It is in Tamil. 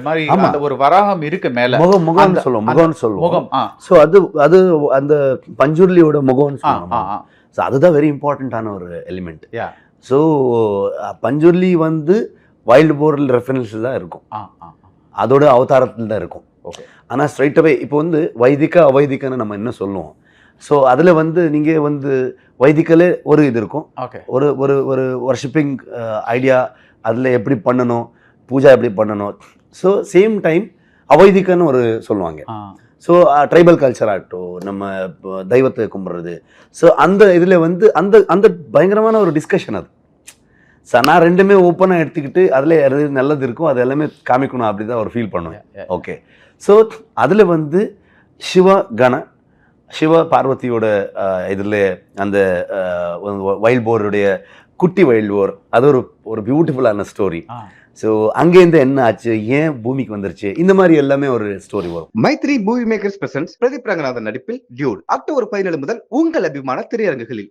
மாதிரி அந்த ஒரு வராகம் இருக்கு மேல முகம்னு சொல்லுவோம் முகம். ஸோ அது அந்த பஞ்சுருளியோட முகம்னு சொல்லுவோம். ஸோ அதுதான் வெரி இம்பார்ட்டண்ட்டான ஒரு எலிமெண்ட். ஸோ பஞ்சுருளி வந்து வைல்டு போர் ரெஃபரன்ஸ் தான் இருக்கும், அதோட அவதாரத்தில் தான் இருக்கும். ஆனால் ஸ்ட்ரைட்டாகவே இப்போ வந்து வைதிக அவைதிகன்னு நம்ம என்ன சொல்லுவோம். ஸோ அதில் வந்து நீங்கள் வந்து வைதிகலே ஒரு இது இருக்கும், ஒரு ஒரு ஒரு வர்ஷிப்பிங் ஐடியா, அதில் எப்படி பண்ணணும், பூஜா எப்படி பண்ணணும். ஸோ சேம் டைம் அவைதிகன்னு ஒரு சொல்லுவாங்க. ஸோ ட்ரைபல் கல்ச்சர் ஆகட்டும், நம்ம தெய்வத்தை கும்பிட்றது. ஸோ அந்த இதில் வந்து அந்த அந்த பயங்கரமான ஒரு டிஸ்கஷன் அது. ஸோ நான் ரெண்டுமே ஓப்பனாக எடுத்துக்கிட்டு அதில் எது நல்லது இருக்கும் அது எல்லாமே காமிக்கணும், அப்படி தான் ஒரு ஃபீல் பண்ணுவேன். ஓகே, ஸோ அதில் வந்து சிவ பார்வதியோட இதில் அந்த வைல்ட் போருடைய குட்டி வைல்ட் போர், அது ஒரு பியூட்டிஃபுல்லான ஸ்டோரி. ஸோ அங்கேருந்து என்ன ஆச்சு, ஏன் பூமிக்கு வந்துருச்சு, இந்த மாதிரி எல்லாமே ஒரு ஸ்டோரி வரும். Mythri movie makers presents Pradeep Ranganathan நடிப்பில் டியூட் அக்டோபர் 17 முதல் உங்கள் அபிமான திரையரங்குகளில்.